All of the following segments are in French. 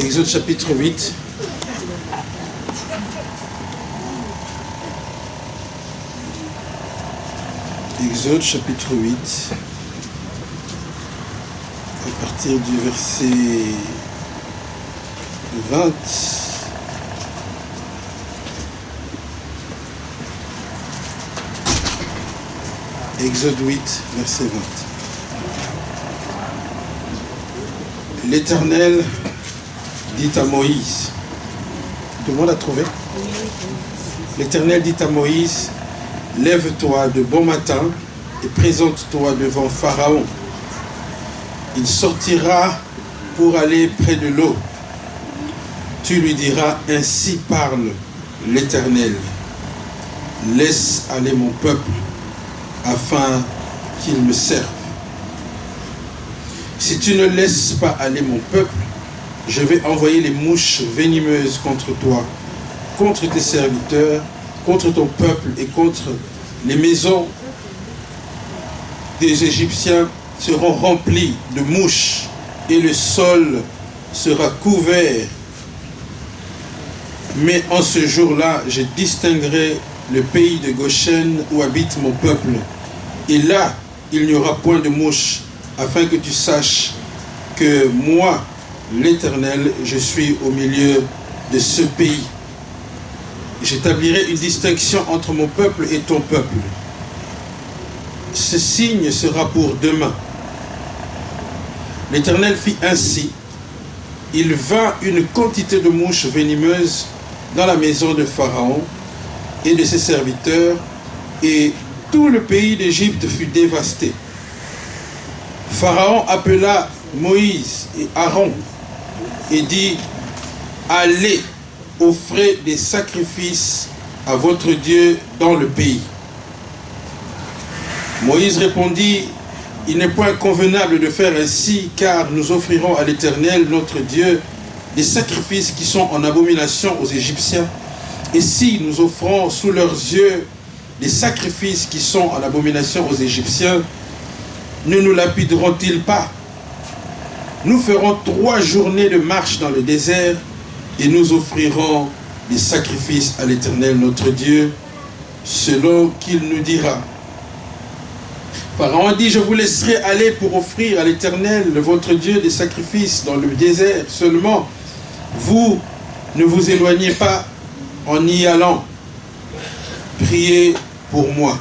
Exode chapitre 8. Exode chapitre 8. À partir du verset 20. Exode 8, verset 20. L'Éternel dit à Moïse, tout le monde a trouvé? L'Éternel dit à Moïse, lève-toi de bon matin et présente-toi devant Pharaon. Il sortira pour aller près de l'eau. Tu lui diras, ainsi parle l'Éternel. Laisse aller mon peuple afin qu'il me serve. Si tu ne laisses pas aller mon peuple, je vais envoyer les mouches venimeuses contre toi, contre tes serviteurs, contre ton peuple et contre les maisons des Égyptiens seront remplies de mouches et le sol sera couvert. Mais en ce jour-là, je distinguerai le pays de Goshen où habite mon peuple. Et là, il n'y aura point de mouches, afin que tu saches que moi, l'Éternel, je suis au milieu de ce pays. J'établirai une distinction entre mon peuple et ton peuple. Ce signe sera pour demain. L'Éternel fit ainsi. Il vint une quantité de mouches venimeuses dans la maison de Pharaon et de ses serviteurs, et tout le pays d'Égypte fut dévasté. Pharaon appela Moïse et Aaron et dit, allez, offrez des sacrifices à votre Dieu dans le pays. Moïse répondit, il n'est point convenable de faire ainsi, car nous offrirons à l'Éternel, notre Dieu, des sacrifices qui sont en abomination aux Égyptiens. Et si nous offrons sous leurs yeux des sacrifices qui sont en abomination aux Égyptiens, ne nous lapideront-ils pas? Nous ferons 3 journées de marche dans le désert et nous offrirons des sacrifices à l'Éternel notre Dieu, selon qu'il nous dira. Pharaon dit, je vous laisserai aller pour offrir à l'Éternel, votre Dieu, des sacrifices dans le désert. Seulement, vous ne vous éloignez pas en y allant. Priez pour moi.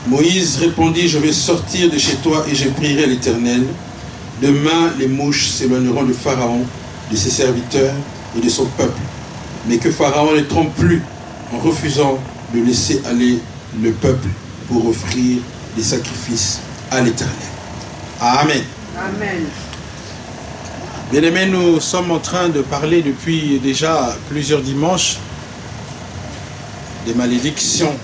Moïse répondit, je vais sortir de chez toi et je prierai l'Éternel. Demain, les mouches s'éloigneront de Pharaon, de ses serviteurs et de son peuple. Mais que Pharaon ne trompe plus en refusant de laisser aller le peuple pour offrir des sacrifices à l'Éternel. Amen. Amen. Bien-aimés, nous sommes en train de parler depuis déjà plusieurs dimanches des malédictions.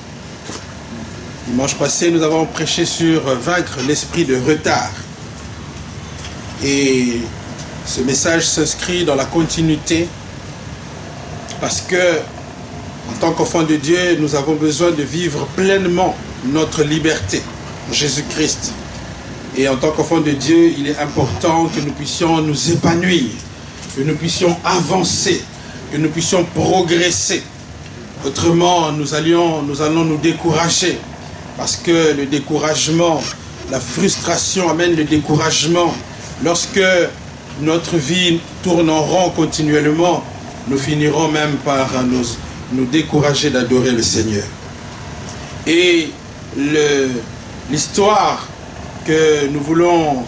Dimanche passé, nous avons prêché sur vaincre l'esprit de retard. Et ce message s'inscrit dans la continuité parce que, en tant qu'enfants de Dieu, nous avons besoin de vivre pleinement notre liberté en Jésus-Christ. Et en tant qu'enfants de Dieu, il est important que nous puissions nous épanouir, que nous puissions avancer, que nous puissions progresser. Autrement, nous allons nous décourager. Parce que le découragement, la frustration amène le découragement. Lorsque notre vie tourne en rond continuellement, nous finirons même par nous décourager d'adorer le Seigneur. Et l'histoire que nous voulons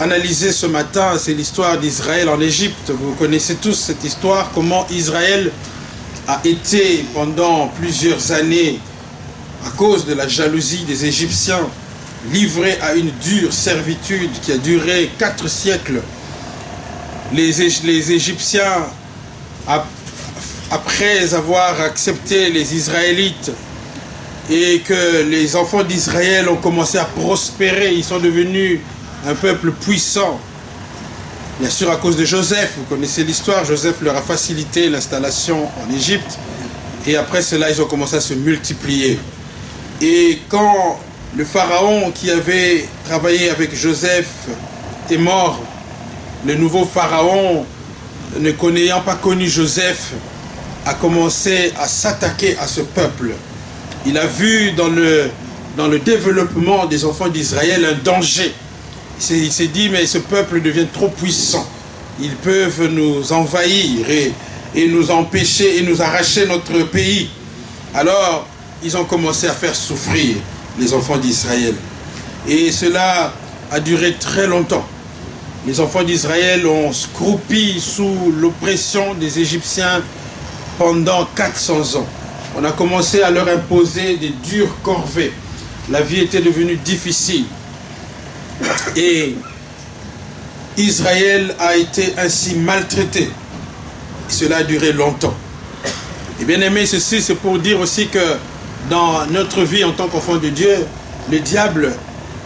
analyser ce matin, c'est l'histoire d'Israël en Égypte. Vous connaissez tous cette histoire, comment Israël a été pendant plusieurs années, à cause de la jalousie des Égyptiens, livré à une dure servitude qui a duré 4 siècles. Les Égyptiens, après avoir accepté les Israélites et que les enfants d'Israël ont commencé à prospérer, ils sont devenus un peuple puissant. Bien sûr à cause de Joseph, vous connaissez l'histoire, Joseph leur a facilité l'installation en Égypte et après cela ils ont commencé à se multiplier. Et quand le pharaon qui avait travaillé avec Joseph est mort, le nouveau pharaon ne n'ayant pas connu Joseph, a commencé à s'attaquer à ce peuple. Il a vu dans le développement des enfants d'Israël un danger. Il s'est dit, mais ce peuple devient trop puissant. Ils peuvent nous envahir et nous empêcher et nous arracher notre pays. Alors, ils ont commencé à faire souffrir les enfants d'Israël. Et cela a duré très longtemps. Les enfants d'Israël ont croupi sous l'oppression des Égyptiens pendant 400 ans. On a commencé à leur imposer des dures corvées. La vie était devenue difficile. Et Israël a été ainsi maltraité. Et cela a duré longtemps. Et bien aimé, ceci c'est pour dire aussi que dans notre vie en tant qu'enfant de Dieu, le diable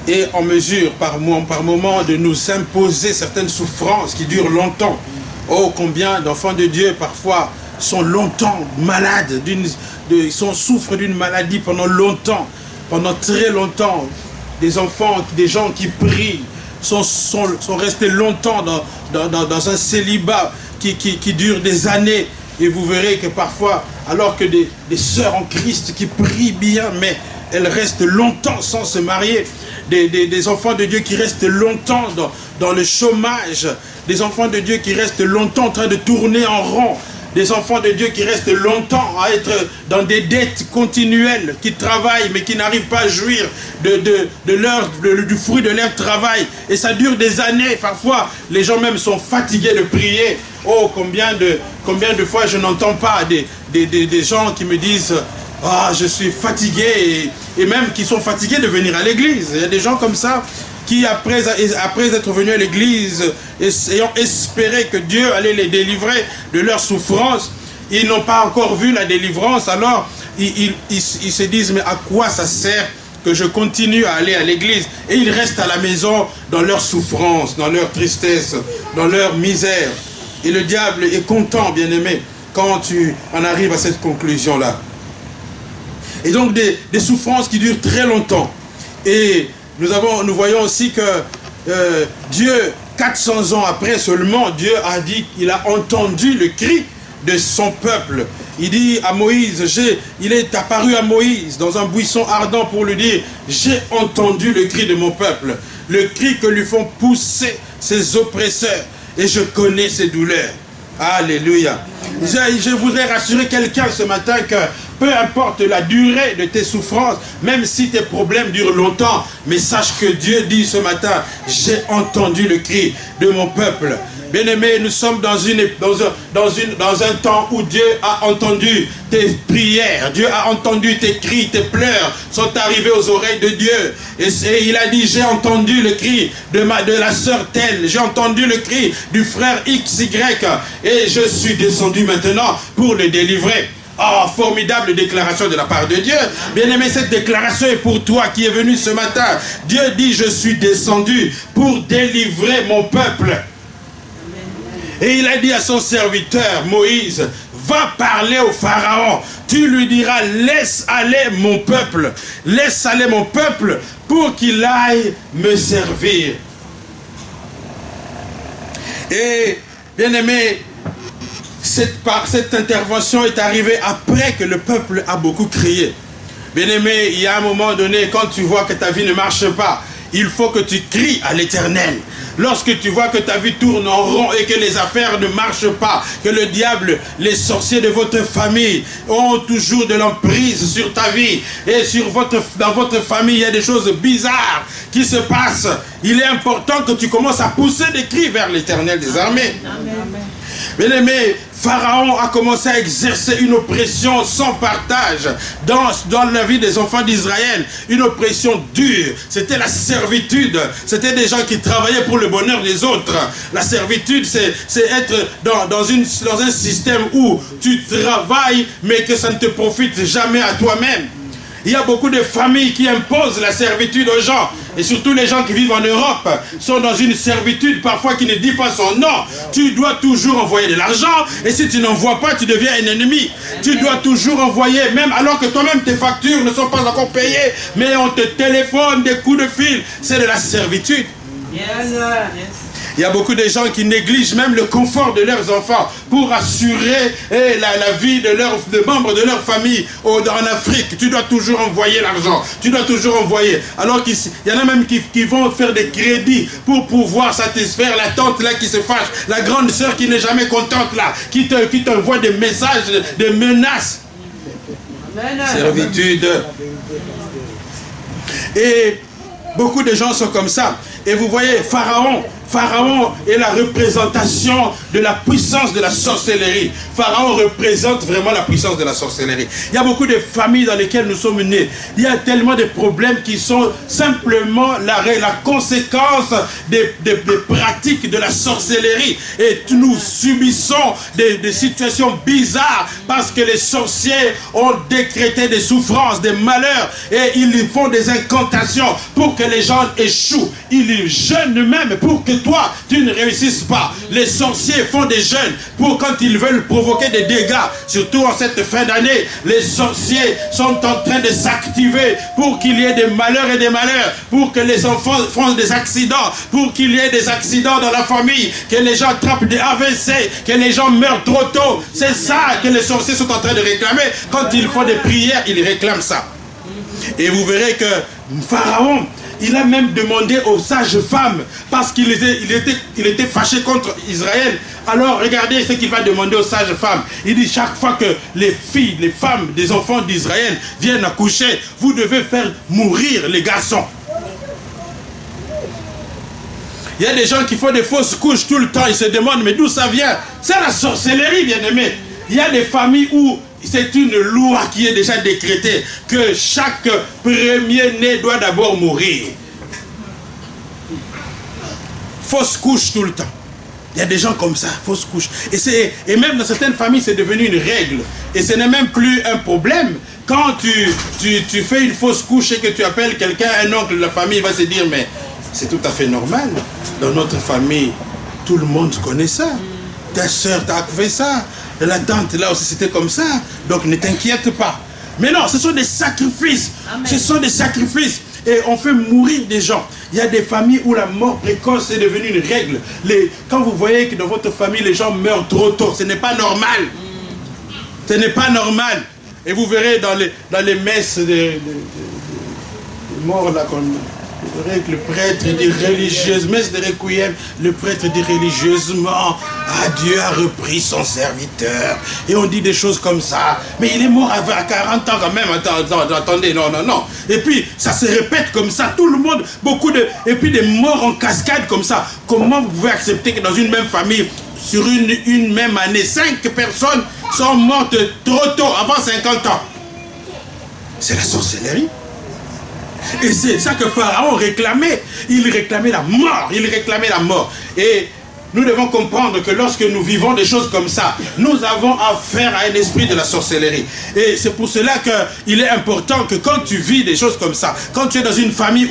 est en mesure par moment de nous imposer certaines souffrances qui durent longtemps. Oh, combien d'enfants de Dieu parfois sont longtemps malades, souffrent d'une maladie pendant longtemps, pendant très longtemps. Des enfants, des gens qui prient, sont restés longtemps dans un célibat qui dure des années. Et vous verrez que parfois, alors que des sœurs en Christ qui prient bien, mais elles restent longtemps sans se marier. Des enfants de Dieu qui restent longtemps dans le chômage. Des enfants de Dieu qui restent longtemps en train de tourner en rond. Des enfants de Dieu qui restent longtemps à être dans des dettes continuelles, qui travaillent mais qui n'arrivent pas à jouir du fruit de leur travail. Et ça dure des années. Parfois, les gens même sont fatigués de prier. Oh, combien de fois je n'entends pas des gens qui me disent « Ah, je suis fatigué » et même qui sont fatigués de venir à l'église. Il y a des gens comme ça qui, après être venus à l'église, ayant espéré que Dieu allait les délivrer de leur souffrance, ils n'ont pas encore vu la délivrance, alors ils se disent, mais à quoi ça sert que je continue à aller à l'église? Et ils restent à la maison dans leur souffrance, dans leur tristesse, dans leur misère. Et le diable est content, bien-aimé, quand tu en arrives à cette conclusion-là. Et donc des souffrances qui durent très longtemps. Et nous voyons aussi que Dieu, 400 ans après seulement, Dieu a dit qu'il a entendu le cri de son peuple. Il dit à Moïse, il est apparu à Moïse dans un buisson ardent pour lui dire, j'ai entendu le cri de mon peuple, le cri que lui font pousser ses oppresseurs, et je connais ses douleurs. Alléluia. Je voudrais rassurer quelqu'un ce matin que peu importe la durée de tes souffrances, même si tes problèmes durent longtemps, mais sache que Dieu dit ce matin, j'ai entendu le cri de mon peuple. Bien-aimés, nous sommes dans un temps où Dieu a entendu tes prières, Dieu a entendu tes cris, tes pleurs sont arrivés aux oreilles de Dieu. Et il a dit, j'ai entendu le cri de la sœur telle, j'ai entendu le cri du frère XY, et je suis descendu maintenant pour le délivrer. Oh, formidable déclaration de la part de Dieu. Bien-aimé, cette déclaration est pour toi qui est venu ce matin. Dieu dit, je suis descendu pour délivrer mon peuple. Et il a dit à son serviteur Moïse, va parler au Pharaon. Tu lui diras, laisse aller mon peuple. Laisse aller mon peuple pour qu'il aille me servir. Et bien-aimé, cette intervention est arrivée après que le peuple a beaucoup crié. Bien-aimé, il y a un moment donné, quand tu vois que ta vie ne marche pas, il faut que tu cries à l'Éternel. Lorsque tu vois que ta vie tourne en rond et que les affaires ne marchent pas, que le diable, les sorciers de votre famille ont toujours de l'emprise sur ta vie et dans votre famille, il y a des choses bizarres qui se passent. Il est important que tu commences à pousser des cris vers l'Éternel des armées. Bien-aimé, Pharaon a commencé à exercer une oppression sans partage dans la vie des enfants d'Israël. Une oppression dure. C'était la servitude. C'était des gens qui travaillaient pour le bonheur des autres. La servitude, c'est être dans un système où tu travailles, mais que ça ne te profite jamais à toi-même. Il y a beaucoup de familles qui imposent la servitude aux gens. Et surtout les gens qui vivent en Europe sont dans une servitude parfois qui ne dit pas son nom. Tu dois toujours envoyer de l'argent. Et si tu n'envoies pas, tu deviens un ennemi. Tu dois toujours envoyer, même alors que toi-même tes factures ne sont pas encore payées. Mais on te téléphone des coups de fil. C'est de la servitude. Il y a beaucoup de gens qui négligent même le confort de leurs enfants pour assurer la vie de membres de leur famille. En Afrique, tu dois toujours envoyer l'argent. Tu dois toujours envoyer. Alors qu'il y en a même qui vont faire des crédits pour pouvoir satisfaire la tante là qui se fâche, la grande sœur qui n'est jamais contente là, qui t'envoie des messages, des menaces. Servitude. Et beaucoup de gens sont comme ça. Et vous voyez, Pharaon est la représentation de la puissance de la sorcellerie. Pharaon représente vraiment la puissance de la sorcellerie. Il y a beaucoup de familles dans lesquelles nous sommes nés. Il y a tellement de problèmes qui sont simplement la conséquence des pratiques de la sorcellerie. Et nous subissons des situations bizarres parce que les sorciers ont décrété des souffrances, des malheurs. Et ils font des incantations pour que les gens échouent. Ils jeûnent même pour que toi, tu ne réussisses pas. Les sorciers font des jeûnes pour quand ils veulent provoquer des dégâts. Surtout en cette fin d'année, les sorciers sont en train de s'activer pour qu'il y ait des malheurs et des malheurs, pour que les enfants fassent des accidents, pour qu'il y ait des accidents dans la famille, que les gens attrapent des AVC, que les gens meurent trop tôt. C'est ça que les sorciers sont en train de réclamer. Quand ils font des prières, ils réclament ça. Et vous verrez que Pharaon, il a même demandé aux sages femmes, parce qu'il était fâché contre Israël. Alors regardez ce qu'il va demander aux sages femmes. Il dit chaque fois que les filles, les femmes des enfants d'Israël viennent accoucher, vous devez faire mourir les garçons. Il y a des gens qui font des fausses couches tout le temps. Ils se demandent mais d'où ça vient? C'est la sorcellerie, bien-aimé. Il y a des familles où c'est une loi qui est déjà décrétée que chaque premier-né doit d'abord mourir. Fausse couche tout le temps. Il y a des gens comme ça, fausse couche. Et même dans certaines familles, c'est devenu une règle. Et ce n'est même plus un problème. Quand tu fais une fausse couche et que tu appelles quelqu'un, un oncle de la famille, il va se dire, mais c'est tout à fait normal. Dans notre famille, tout le monde connaît ça. Ta soeur t'a fait ça. La tante, là aussi, c'était comme ça. Donc, ne t'inquiète pas. Mais non, ce sont des sacrifices. Amen. Ce sont des sacrifices. Et on fait mourir des gens. Il y a des familles où la mort précoce est devenue une règle. Quand vous voyez que dans votre famille, les gens meurent trop tôt, ce n'est pas normal. Ce n'est pas normal. Et vous verrez dans les messes de morts, là, vous verrez que le prêtre dit religieusement, messe de requiem, le prêtre dit religieusement, Dieu a repris son serviteur. Et on dit des choses comme ça. Mais il est mort à 40 ans quand même. Attendez, non. Et puis, ça se répète comme ça. Tout le monde, et puis des morts en cascade comme ça. Comment vous pouvez accepter que dans une même famille, sur une même année, 5 personnes sont mortes trop tôt, avant 50 ans? C'est la sorcellerie. Et c'est ça que Pharaon réclamait. Il réclamait la mort. Et nous devons comprendre que lorsque nous vivons des choses comme ça, nous avons affaire à un esprit de la sorcellerie. Et c'est pour cela qu'il est important que quand tu vis des choses comme ça, quand tu es dans une famille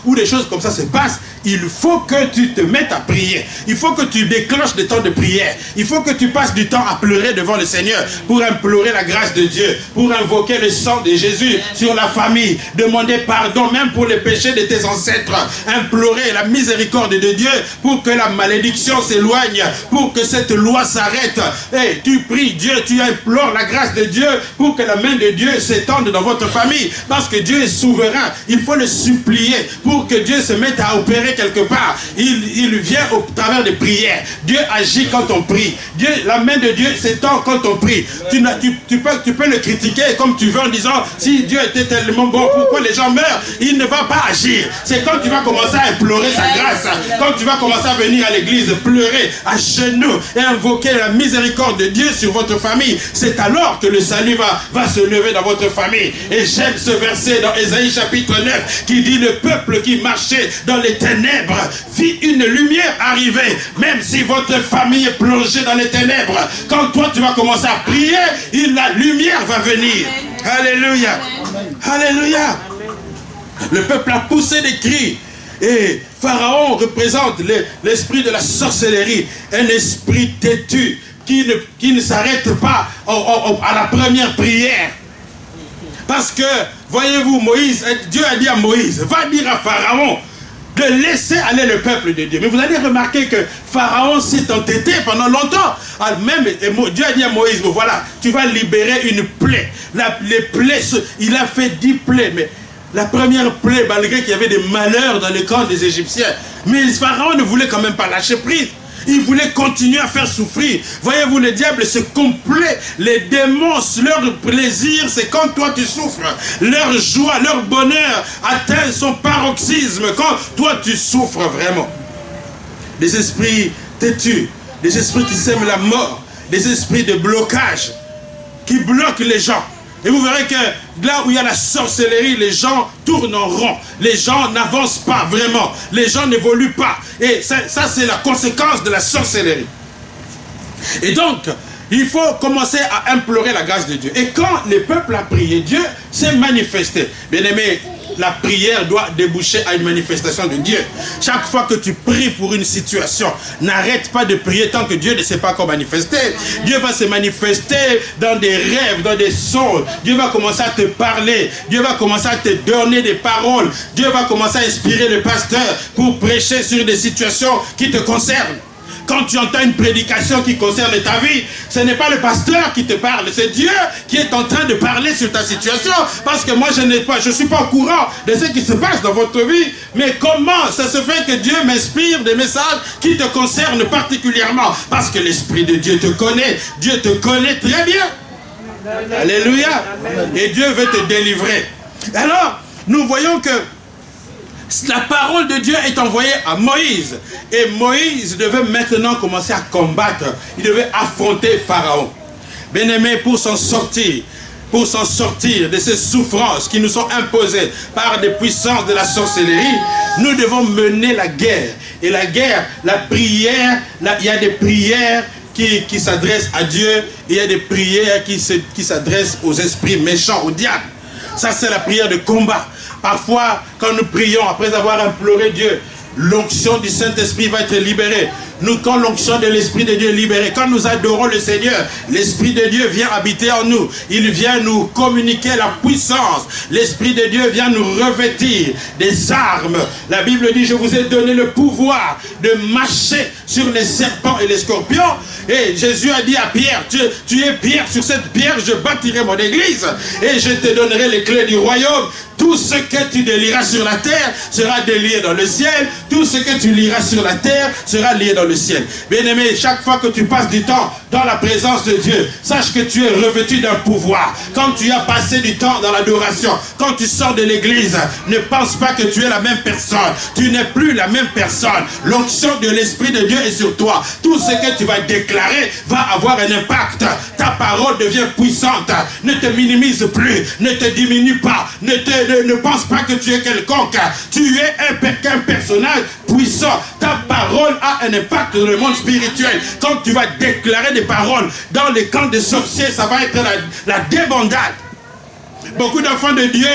où des choses comme ça se passent, il faut que tu te mettes à prier. Il faut que tu déclenches des temps de prière. Il faut que tu passes du temps à pleurer devant le Seigneur pour implorer la grâce de Dieu, pour invoquer le sang de Jésus sur la famille, demander pardon même pour les péchés de tes ancêtres, implorer la miséricorde de Dieu pour que la malédiction s'éloigne, pour que cette loi s'arrête. Et tu pries Dieu, tu implores la grâce de Dieu pour que la main de Dieu s'étende dans votre famille, parce que Dieu est souverain. Il faut le supplier pour que Dieu se mette à opérer quelque part. Il vient au travers des prières. Dieu agit quand on prie. La main de Dieu s'étend quand on prie. Tu peux le critiquer comme tu veux en disant si Dieu était tellement bon, pourquoi les gens meurent? Il ne va pas agir. C'est quand tu vas commencer à implorer sa grâce, quand tu vas commencer à venir à l'église pleurer à genoux et invoquer la miséricorde de Dieu sur votre famille, c'est alors que le salut va se lever dans votre famille. Et j'aime ce verset dans Ésaïe chapitre 9 qui dit le peuple qui marchait dans les ténèbres vit une lumière arriver. Même si votre famille est plongée dans les ténèbres, quand toi tu vas commencer à prier, la lumière va venir. Alléluia. Alléluia. Le peuple a poussé des cris. Et Pharaon représente l'esprit de la sorcellerie, un esprit têtu qui ne s'arrête pas à la première prière. Parce que, voyez-vous, Dieu a dit à Moïse, va dire à Pharaon, de laisser aller le peuple de Dieu. Mais vous allez remarquer que Pharaon s'est entêté pendant longtemps. Même Dieu a dit à Moïse, voilà, tu vas libérer une plaie. Les plaies, il a fait 10 plaies, mais la première plaie, malgré qu'il y avait des malheurs dans le camp des Égyptiens, mais Pharaon ne voulait quand même pas lâcher prise. Il voulait continuer à faire souffrir. Voyez-vous, le diable se complaît. Les démons, leur plaisir, c'est quand toi tu souffres. Leur joie, leur bonheur atteint son paroxysme quand toi tu souffres vraiment. Des esprits têtus, des esprits qui sèment la mort, des esprits de blocage qui bloquent les gens. Et vous verrez que là où il y a la sorcellerie, les gens tournent en rond. Les gens n'avancent pas vraiment. Les gens n'évoluent pas. Et ça c'est la conséquence de la sorcellerie. Et donc, il faut commencer à implorer la grâce de Dieu. Et quand le peuple a prié, Dieu s'est manifesté. Bien aimé, la prière doit déboucher à une manifestation de Dieu. Chaque fois que tu pries pour une situation, n'arrête pas de prier tant que Dieu ne s'est pas encore manifesté. Dieu va se manifester dans des rêves, dans des songes. Dieu va commencer à te parler. Dieu va commencer à te donner des paroles. Dieu va commencer à inspirer le pasteur pour prêcher sur des situations qui te concernent. Quand tu entends une prédication qui concerne ta vie, ce n'est pas le pasteur qui te parle, c'est Dieu qui est en train de parler sur ta situation. Parce que moi, je ne suis pas au courant de ce qui se passe dans votre vie. Mais comment ça se fait que Dieu m'inspire des messages qui te concernent particulièrement? Parce que l'Esprit de Dieu te connaît. Dieu te connaît très bien. Alléluia. Et Dieu veut te délivrer. Alors, nous voyons que la parole de Dieu est envoyée à Moïse. Et Moïse devait maintenant commencer à combattre. Il devait affronter Pharaon. Bien-aimé, pour s'en sortir de ces souffrances qui nous sont imposées par des puissances de la sorcellerie, nous devons mener la guerre. Et la guerre, la prière, il y a des prières qui s'adressent à Dieu. Et il y a des prières qui s'adressent aux esprits méchants, au diable. Ça, c'est la prière de combat. Parfois, quand nous prions, après avoir imploré Dieu, l'onction du Saint-Esprit va être libérée. Nous, quand l'onction de l'Esprit de Dieu est libérée, quand nous adorons le Seigneur, l'Esprit de Dieu vient habiter en nous. Il vient nous communiquer la puissance. L'Esprit de Dieu vient nous revêtir des armes. La Bible dit, je vous ai donné le pouvoir de marcher sur les serpents et les scorpions. Et Jésus a dit à Pierre, tu es Pierre, sur cette pierre, je bâtirai mon église et je te donnerai les clés du royaume. Tout ce que tu délieras sur la terre sera délié dans le ciel. Tout ce que tu lieras sur la terre sera lié dans le ciel. Bien-aimé, chaque fois que tu passes du temps dans la présence de Dieu, sache que tu es revêtu d'un pouvoir. Quand tu as passé du temps dans l'adoration, quand tu sors de l'église, ne pense pas que tu es la même personne. Tu n'es plus la même personne. L'onction de l'Esprit de Dieu est sur toi. Tout ce que tu vas déclarer va avoir un impact. Ta parole devient puissante. Ne te minimise plus. Ne te diminue pas. Ne pense pas que tu es quelconque. Tu es un personnage puissant. Ta parole a un impact dans le monde spirituel. Quand tu vas déclarer des paroles dans les camps des sorciers, ça va être la débandade. Beaucoup d'enfants de Dieu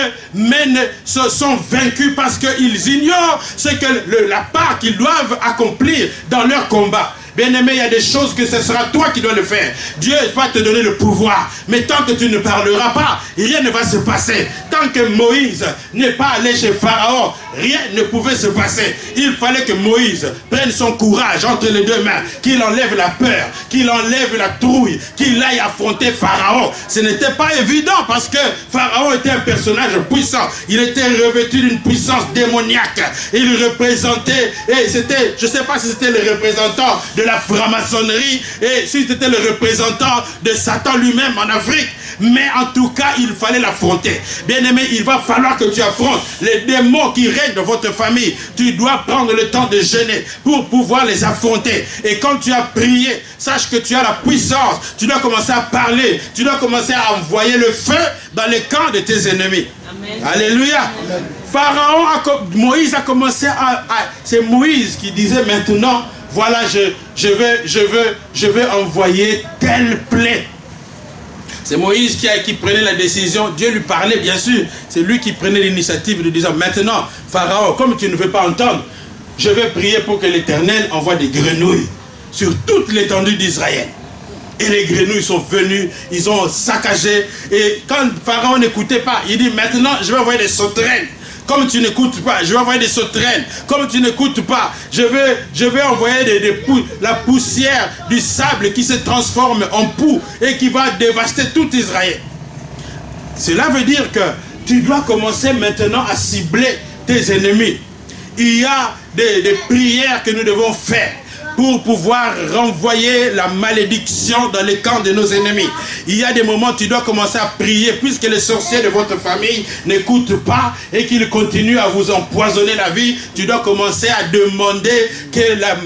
se sont vaincus parce qu'ils ignorent ce que la part qu'ils doivent accomplir dans leur combat. Bien-aimé, il y a des choses que ce sera toi qui dois le faire. Dieu va te donner le pouvoir. Mais tant que tu ne parleras pas, rien ne va se passer. Tant que Moïse n'est pas allé chez Pharaon, rien ne pouvait se passer. Il fallait que Moïse prenne son courage entre les deux mains, qu'il enlève la peur, qu'il enlève la trouille, qu'il aille affronter Pharaon. Ce n'était pas évident parce que Pharaon était un personnage puissant. Il était revêtu d'une puissance démoniaque. Il représentait, et c'était, je ne sais pas si c'était le représentant de la franc-maçonnerie et si c'était le représentant de Satan lui-même en Afrique. Mais en tout cas, il fallait l'affronter. Bien-aimé, il va falloir que tu affrontes les démons qui règnent dans votre famille. Tu dois prendre le temps de jeûner pour pouvoir les affronter. Et quand tu as prié, sache que tu as la puissance. Tu dois commencer à parler. Tu dois commencer à envoyer le feu dans les camps de tes ennemis. Amen. Alléluia. Amen. Pharaon, Moïse a commencé c'est Moïse qui disait maintenant, voilà, je vais envoyer telle plaie. C'est Moïse qui prenait la décision. Dieu lui parlait, bien sûr. C'est lui qui prenait l'initiative de disant, maintenant, Pharaon, comme tu ne veux pas entendre, je vais prier pour que l'Éternel envoie des grenouilles sur toute l'étendue d'Israël. Et les grenouilles sont venues, ils ont saccagé. Et quand Pharaon n'écoutait pas, il dit, maintenant, je vais envoyer des sauterelles Comme tu n'écoutes pas, je vais envoyer des sauterelles. Comme tu n'écoutes pas, je vais envoyer la poussière du sable qui se transforme en poux et qui va dévaster tout Israël. Cela veut dire que tu dois commencer maintenant à cibler tes ennemis. Il y a des prières que nous devons faire pour pouvoir renvoyer la malédiction dans les camps de nos ennemis. Il y a des moments où tu dois commencer à prier, puisque les sorciers de votre famille n'écoutent pas et qu'ils continuent à vous empoisonner la vie. Tu dois commencer à demander que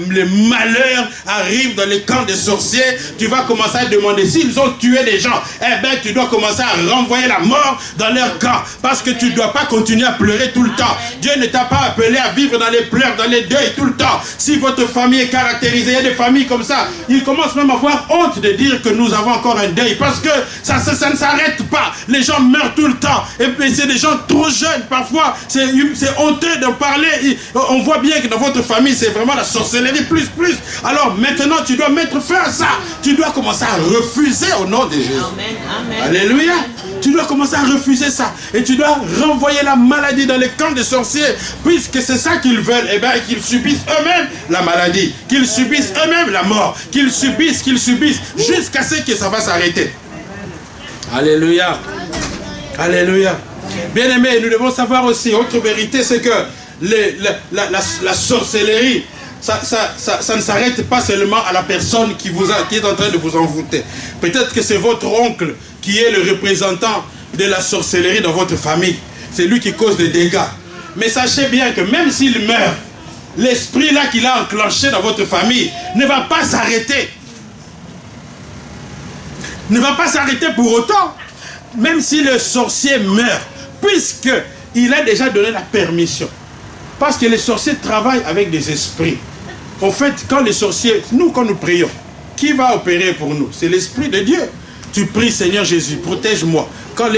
le malheur arrive dans les camps des sorciers. Tu vas commencer à demander, s'ils ont tué des gens, eh bien tu dois commencer à renvoyer la mort dans leur camp, parce que tu ne dois pas continuer à pleurer tout le temps. Dieu ne t'a pas appelé à vivre dans les pleurs, dans les deuils tout le temps. Si votre famille est caractérisée, il y a des familles comme ça, ils commencent même à avoir honte de dire que nous avons encore un deuil, parce que ça ne s'arrête pas. Les gens meurent tout le temps, et puis c'est des gens trop jeunes, parfois c'est honteux d'en parler. On voit bien que dans votre famille c'est vraiment la sorcellerie plus. Alors maintenant tu dois mettre fin à ça. Tu dois commencer à refuser au nom de Jésus. Amen. Alléluia. Tu dois commencer à refuser ça, et tu dois renvoyer la maladie dans les camps des sorciers, puisque c'est ça qu'ils veulent. Eh bien qu'ils subissent eux-mêmes la maladie, qu'ils subissent eux-mêmes la mort, qu'ils subissent jusqu'à ce que ça va s'arrêter. Alléluia. Alléluia. Bien aimés, nous devons savoir aussi, autre vérité, c'est que la sorcellerie, ça ne s'arrête pas seulement à la personne qui est en train de vous envoûter. Peut-être que c'est votre oncle qui est le représentant de la sorcellerie dans votre famille. C'est lui qui cause des dégâts. Mais sachez bien que même s'il meurt, l'esprit là qu'il a enclenché dans votre famille ne va pas s'arrêter. Ne va pas s'arrêter pour autant. Même si le sorcier meurt, puisqu'il a déjà donné la permission. Parce que les sorciers travaillent avec des esprits. En fait, quand les sorciers, quand nous prions, qui va opérer pour nous? C'est l'Esprit de Dieu. Tu pries, Seigneur Jésus, protège-moi. Quand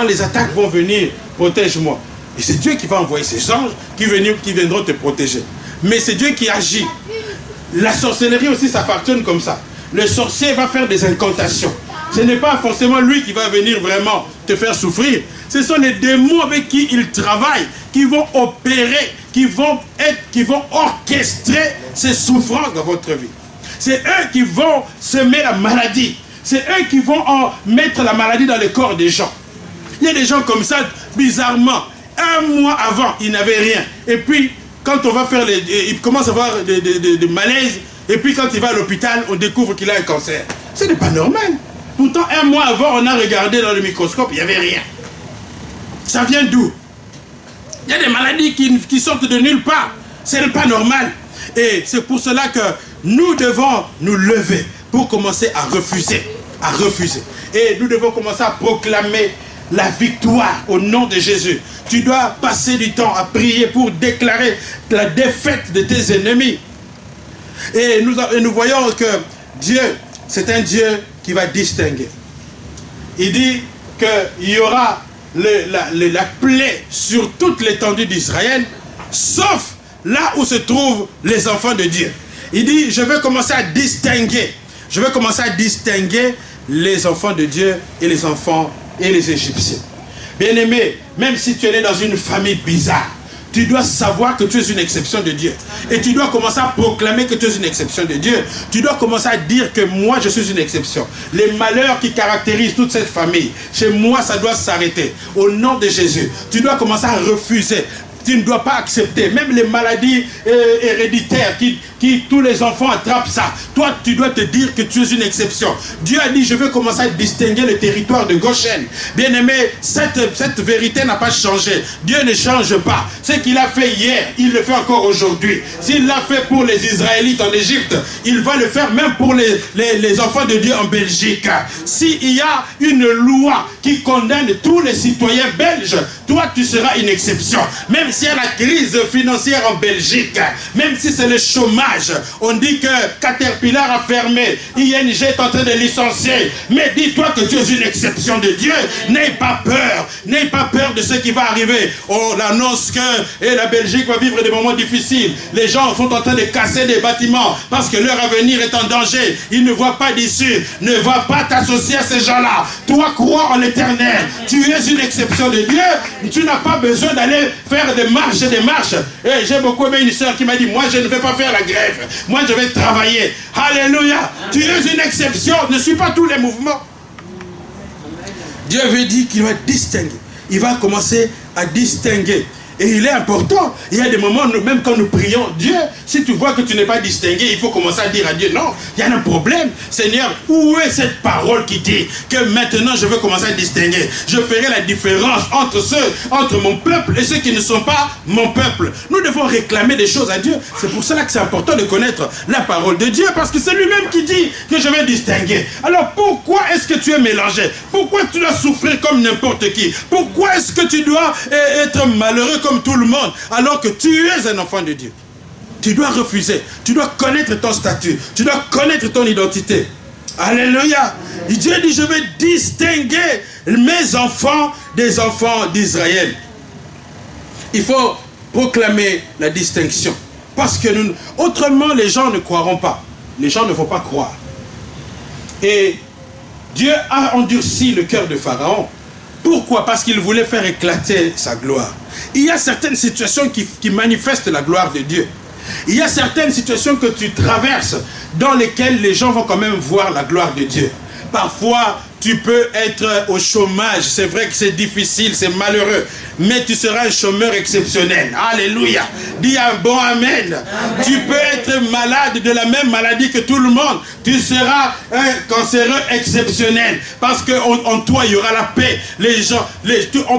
les attaques vont venir, protège-moi. Et c'est Dieu qui va envoyer ses anges qui viendront te protéger. Mais c'est Dieu qui agit. La sorcellerie aussi, ça fonctionne comme ça. Le sorcier va faire des incantations. Ce n'est pas forcément lui qui va venir vraiment te faire souffrir. Ce sont les démons avec qui il travaille, qui vont opérer, qui vont orchestrer ces souffrances dans votre vie. C'est eux qui vont semer la maladie. C'est eux qui vont mettre la maladie dans le corps des gens. Il y a des gens comme ça, bizarrement, un mois avant, ils n'avaient rien. Et puis, quand on va faire il commence à avoir des malaises. Et puis, quand il va à l'hôpital, on découvre qu'il a un cancer. Ce n'est pas normal. Pourtant, un mois avant, on a regardé dans le microscope, il n'y avait rien. Ça vient d'où? Il y a des maladies qui sortent de nulle part. Ce n'est pas normal. Et c'est pour cela que nous devons nous lever pour commencer à refuser. Et nous devons commencer à proclamer la victoire au nom de Jésus. Tu dois passer du temps à prier pour déclarer la défaite de tes ennemis. Et nous voyons que Dieu, c'est un Dieu qui va distinguer. Il dit qu'il y aura la plaie sur toute l'étendue d'Israël, sauf là où se trouvent les enfants de Dieu. Il dit, je vais commencer à distinguer. Je vais commencer à distinguer les enfants de Dieu et les enfants et les Égyptiens. Bien-aimé, même si tu es né dans une famille bizarre, tu dois savoir que tu es une exception de Dieu. Et tu dois commencer à proclamer que tu es une exception de Dieu. Tu dois commencer à dire que moi, je suis une exception. Les malheurs qui caractérisent toute cette famille, chez moi, ça doit s'arrêter. Au nom de Jésus, tu dois commencer à refuser. Tu ne dois pas accepter. Même les maladies héréditaires qui tous les enfants attrapent ça. Toi, tu dois te dire que tu es une exception. Dieu a dit, je veux commencer à distinguer le territoire de Goshen. Bien-aimé, cette vérité n'a pas changé. Dieu ne change pas. Ce qu'il a fait hier, il le fait encore aujourd'hui. S'il l'a fait pour les Israélites en Égypte, il va le faire même pour les enfants de Dieu en Belgique. S'il y a une loi qui condamne tous les citoyens belges, toi, tu seras une exception. Même s'il y a la crise financière en Belgique, même si c'est le chômage, on dit que Caterpillar a fermé, ING est en train de licencier, mais dis-toi que tu es une exception de Dieu. N'aie pas peur de ce qui va arriver. On annonce que la Belgique va vivre des moments difficiles. Les gens sont en train de casser des bâtiments parce que leur avenir est en danger. Ils ne voient pas d'issue. Ne va pas t'associer à ces gens-là. Toi, crois en l'éternel. Tu es une exception de Dieu. Tu n'as pas besoin d'aller faire des marches et des marches. Et j'ai beaucoup aimé une sœur qui m'a dit, moi, je ne vais pas faire la grève. Moi, je vais travailler. Alléluia. Tu es une exception. Ne suis pas tous les mouvements. Dieu veut dire qu'il va distinguer. Il va commencer à distinguer. Et il est important. Il y a des moments, même quand nous prions, Dieu, si tu vois que tu n'es pas distingué, il faut commencer à dire à Dieu, non, il y a un problème. Seigneur, où est cette parole qui dit que maintenant je veux commencer à distinguer? Je ferai la différence entre mon peuple et ceux qui ne sont pas mon peuple. Nous devons réclamer des choses à Dieu. C'est pour cela que c'est important de connaître la parole de Dieu, parce que c'est lui-même qui dit que je vais distinguer. Alors pourquoi est-ce que tu es mélangé? Pourquoi tu dois souffrir comme n'importe qui? Pourquoi est-ce que tu dois être malheureux comme tout le monde, alors que tu es un enfant de Dieu? Tu dois refuser, tu dois connaître ton statut, tu dois connaître ton identité. Alléluia. Et Dieu dit, je vais distinguer mes enfants des enfants d'Israël. Il faut proclamer la distinction, parce que autrement les gens ne croiront pas. Les gens ne vont pas croire. Et Dieu a endurci le cœur de Pharaon. Pourquoi? Parce qu'il voulait faire éclater sa gloire. Il y a certaines situations qui manifestent la gloire de Dieu. Il y a certaines situations que tu traverses dans lesquelles les gens vont quand même voir la gloire de Dieu. Parfois, tu peux être au chômage. C'est vrai que c'est difficile, c'est malheureux. Mais tu seras un chômeur exceptionnel. Alléluia. Dis un bon amen. Amen. Tu peux être malade de la même maladie que tout le monde. Tu seras un cancéreux exceptionnel. Parce qu'en toi, il y aura la paix. Les gens,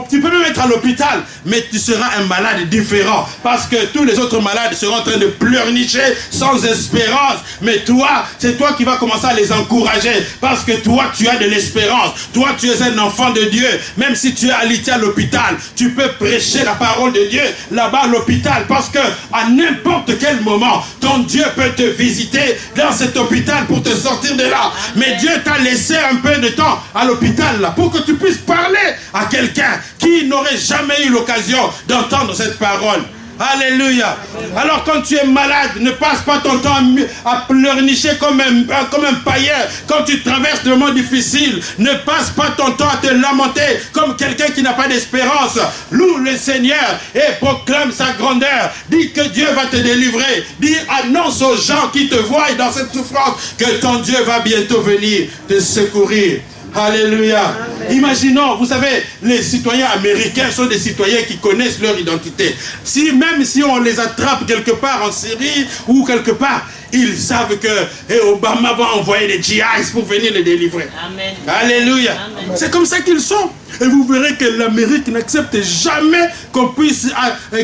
tu peux même être à l'hôpital, mais tu seras un malade différent. Parce que tous les autres malades seront en train de pleurnicher sans espérance. Mais toi, c'est toi qui vas commencer à les encourager. Parce que toi, tu as de l'espérance. Toi, tu es un enfant de Dieu. Même si tu es alité à l'hôpital, tu peux prêcher la parole de Dieu là-bas à l'hôpital, parce que à n'importe quel moment, ton Dieu peut te visiter dans cet hôpital pour te sortir de là. Mais Dieu t'a laissé un peu de temps à l'hôpital là pour que tu puisses parler à quelqu'un qui n'aurait jamais eu l'occasion d'entendre cette parole. Alléluia. Alors quand tu es malade, ne passe pas ton temps à pleurnicher comme un païen. Quand tu traverses des moments difficiles, ne passe pas ton temps à te lamenter comme quelqu'un qui n'a pas d'espérance. Loue le Seigneur et proclame sa grandeur. Dis que Dieu va te délivrer. Dis, annonce aux gens qui te voient dans cette souffrance que ton Dieu va bientôt venir te secourir. Alléluia. Imaginons, vous savez, les citoyens américains sont des citoyens qui connaissent leur identité. Même si on les attrape quelque part en Syrie ou quelque part, ils savent que Obama va envoyer des GIs pour venir les délivrer. Amen. Alléluia. C'est comme ça qu'ils sont. Et vous verrez que l'Amérique n'accepte jamais qu'on puisse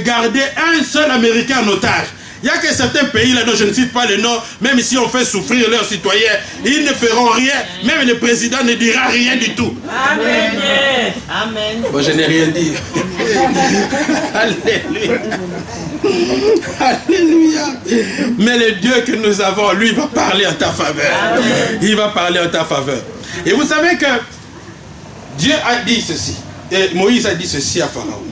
garder un seul Américain en otage. Il n'y a que certains pays là dont je ne cite pas le nom, même si on fait souffrir leurs citoyens, ils ne feront rien. Même le président ne dira rien du tout. Amen. Amen. Bon, je n'ai rien dit. Alléluia. Alléluia. Mais le Dieu que nous avons, lui, va parler en ta faveur. Amen. Il va parler en ta faveur. Et vous savez que Dieu a dit ceci. Et Moïse a dit ceci à Pharaon.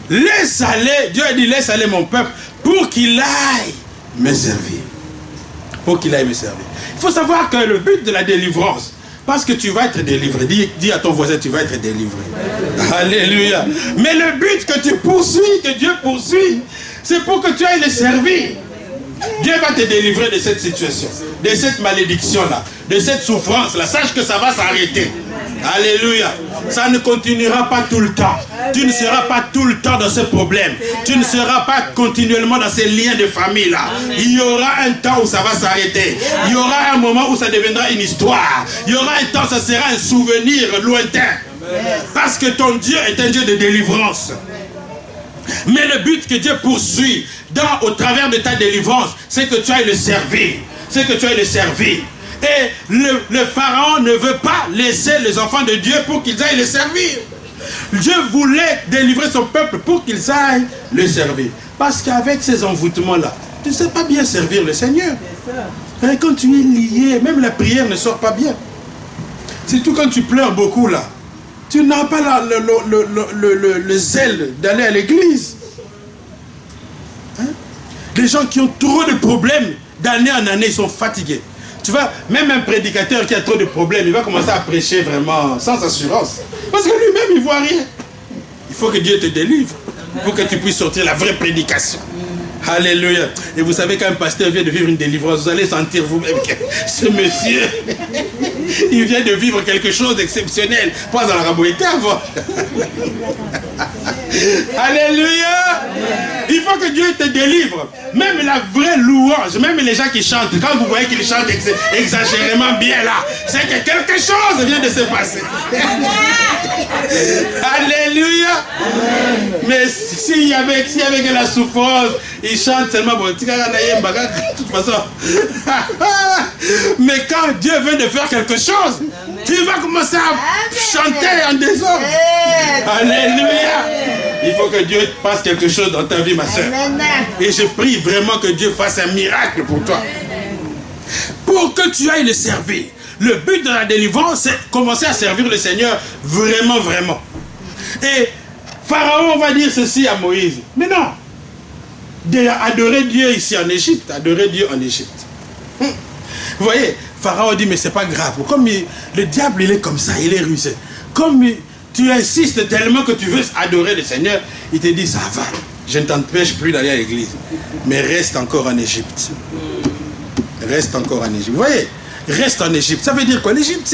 Laisse aller, Dieu a dit, laisse aller mon peuple pour qu'il aille me servir. Pour qu'il aille me servir. Il faut savoir que le but de la délivrance, parce que tu vas être délivré, dis à ton voisin, tu vas être délivré. Alléluia. Mais le but que tu poursuis, que Dieu poursuit, c'est pour que tu ailles le servir. Dieu va te délivrer de cette situation, de cette malédiction-là, de cette souffrance-là. Sache que ça va s'arrêter. Alléluia. Ça ne continuera pas tout le temps. Tu ne seras pas tout le temps dans ce problème. Tu ne seras pas continuellement dans ces liens de famille-là. Il y aura un temps où ça va s'arrêter. Il y aura un moment où ça deviendra une histoire. Il y aura un temps où ça sera un souvenir lointain. Parce que ton Dieu est un Dieu de délivrance. Mais le but que Dieu poursuit au travers de ta délivrance, c'est que tu ailles le servir. C'est que tu ailles le servir. Et le Pharaon ne veut pas laisser les enfants de Dieu pour qu'ils aillent le servir. Dieu voulait délivrer son peuple pour qu'ils aillent le servir. Parce qu'avec ces envoûtements-là, tu ne sais pas bien servir le Seigneur. Et quand tu es lié, même la prière ne sort pas bien. Surtout quand tu pleures beaucoup là. Tu n'as pas le zèle d'aller à l'église. Hein? Les gens qui ont trop de problèmes, d'année en année, ils sont fatigués. Tu vois, même un prédicateur qui a trop de problèmes, il va commencer à prêcher vraiment sans assurance. Parce que lui-même, il ne voit rien. Il faut que Dieu te délivre. Pour que tu puisses sortir la vraie prédication. Alléluia. Et vous savez, quand un pasteur vient de vivre une délivrance, vous allez sentir vous-même que ce monsieur, il vient de vivre quelque chose d'exceptionnel. Pas dans la raboïté avant. Alléluia. Il faut que Dieu te délivre. Même la vraie louange, même les gens qui chantent, quand vous voyez qu'ils chantent exagérément bien là, c'est que quelque chose vient de se passer. Alléluia. Mais s'il y avait de la souffrance, ils chantent seulement bon, de toute façon. Mais quand Dieu veut de faire quelque chose, tu vas commencer à chanter en désordre. Alléluia. Il faut que Dieu fasse quelque chose dans ta vie, ma soeur. Et je prie vraiment que Dieu fasse un miracle pour toi. Pour que tu ailles le servir. Le but de la délivrance, c'est commencer à servir le Seigneur vraiment, vraiment. Et Pharaon va dire ceci à Moïse. Mais non. Adorer Dieu ici en Égypte. Adorer Dieu en Égypte. Vous voyez, Pharaon dit, mais c'est pas grave. Comme le diable, il est comme ça, il est rusé. Comme tu insistes tellement que tu veux adorer le Seigneur, il te dit, ça va. Je ne t'empêche plus d'aller à l'église. Mais reste encore en Égypte. Reste encore en Égypte. Vous voyez, reste en Égypte. Ça veut dire quoi? L'Égypte,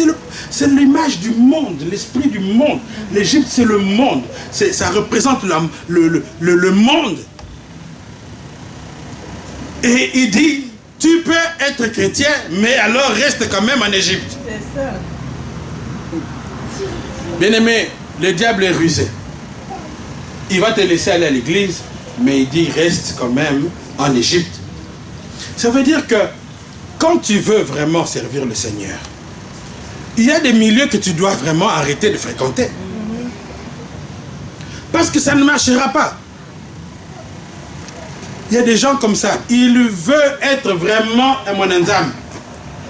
c'est l'image du monde, l'esprit du monde. L'Égypte, c'est le monde. Ça représente le monde. Et il dit, tu peux être chrétien, mais alors reste quand même en Égypte. C'est ça. Bien-aimé, le diable est rusé. Il va te laisser aller à l'église, mais il dit, reste quand même en Égypte. Ça veut dire que quand tu veux vraiment servir le Seigneur, il y a des milieux que tu dois vraiment arrêter de fréquenter. Parce que ça ne marchera pas. Il y a des gens comme ça. Il veut être vraiment un monanzam.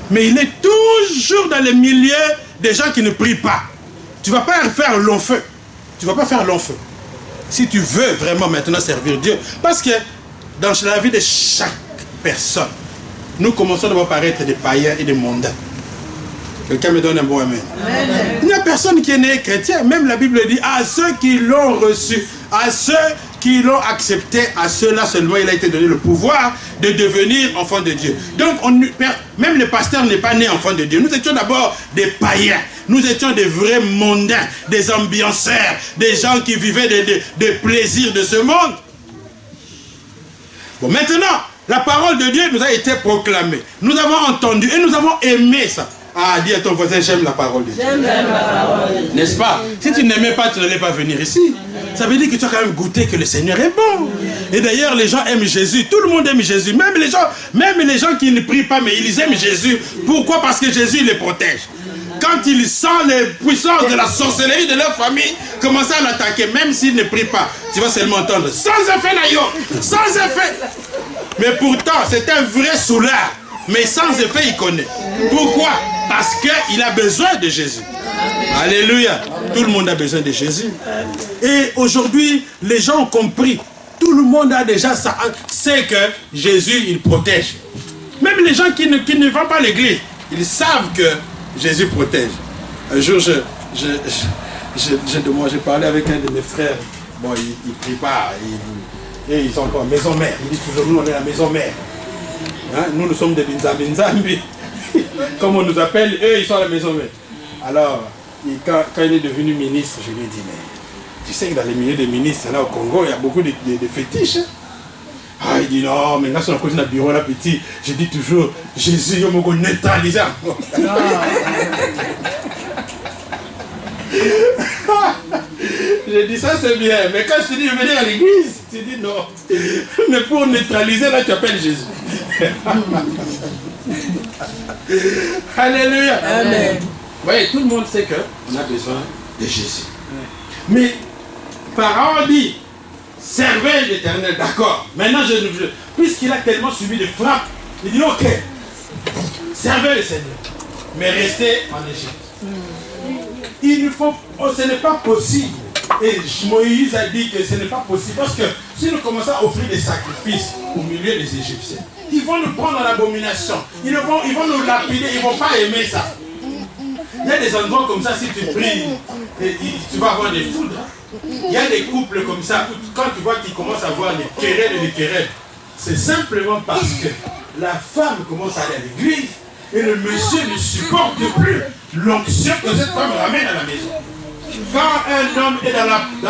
Mais il est toujours dans le milieu des gens qui ne prient pas. Tu ne vas pas faire long feu. Tu ne vas pas faire long feu. Si tu veux vraiment maintenant servir Dieu. Parce que dans la vie de chaque personne, nous commençons d'abord par être des païens et des mondains. Quelqu'un me donne un bon amen. Il n'y a personne qui est né chrétien. Même la Bible dit à ceux qui l'ont reçu, à ceux qui l'ont accepté, à ceux-là seulement il a été donné le pouvoir de devenir enfant de Dieu. Donc même le pasteur n'est pas né enfant de Dieu. Nous étions d'abord des païens. Nous étions des vrais mondains, des ambianceurs, des gens qui vivaient des plaisirs de ce monde. Bon, maintenant, la parole de Dieu nous a été proclamée. Nous avons entendu et nous avons aimé ça. Ah, dis à ton voisin, j'aime la parole de Dieu. J'aime la parole de Dieu. N'est-ce pas? Si tu n'aimais pas, tu n'allais pas venir ici. Ça veut dire que tu as quand même goûté que le Seigneur est bon. Et d'ailleurs, les gens aiment Jésus. Tout le monde aime Jésus. Même les gens qui ne prient pas, mais ils aiment Jésus. Pourquoi? Parce que Jésus les protège. Quand ils sentent les puissances de la sorcellerie de leur famille commencer à l'attaquer, même s'ils ne prient pas, tu vas seulement entendre sans effet naïo, sans effet. Mais pourtant, c'est un vrai soulard. Mais sans effet, il connaît. Pourquoi? Parce qu'il a besoin de Jésus. Alléluia. Tout le monde a besoin de Jésus. Et aujourd'hui, les gens ont compris. Tout le monde a déjà ça, sait que Jésus, il protège. Même les gens qui ne vont pas à l'église, ils savent que Jésus protège. Un jour, j'ai parlé avec un de mes frères. Bon, il ne prie pas. Et ils sont encore maison mère. Il dit toujours, nous, on est la maison mère. Hein? Nous sommes des Binzambi. Comme on nous appelle, eux, ils sont à la maison mère. Alors, quand il est devenu ministre, je lui ai dit, mais tu sais que dans les milieux des ministres, là au Congo, il y a beaucoup de fétiches. Ah, il dit non, mais là, si on a causé dans le bureau, là, petit, je dis toujours, Jésus, il m'a neutralisé. J'ai dit ça, c'est bien. Mais quand je te dis de venir à l'église, tu dis non. Mais pour neutraliser, là, tu appelles Jésus. Alléluia. Amen. Vous voyez, tout le monde sait qu'on a besoin de Jésus. Mais Pharaon dit, servez l'Éternel, d'accord. Maintenant, puisqu'il a tellement subi de frappes, il dit, ok, servez le Seigneur, mais restez en Égypte. Ce n'est pas possible. Et Moïse a dit que ce n'est pas possible. Parce que si nous commençons à offrir des sacrifices au milieu des Égyptiens, ils vont nous prendre en abomination. Ils vont nous lapider, ils ne vont pas aimer ça. Il y a des endroits comme ça, si tu pries, tu vas avoir des foudres. Il y a des couples comme ça, où quand tu vois qu'ils commencent à avoir des querelles et des querelles, c'est simplement parce que la femme commence à aller à l'église et le monsieur ne supporte plus l'onction que cette femme ramène à la maison. Quand un homme est dans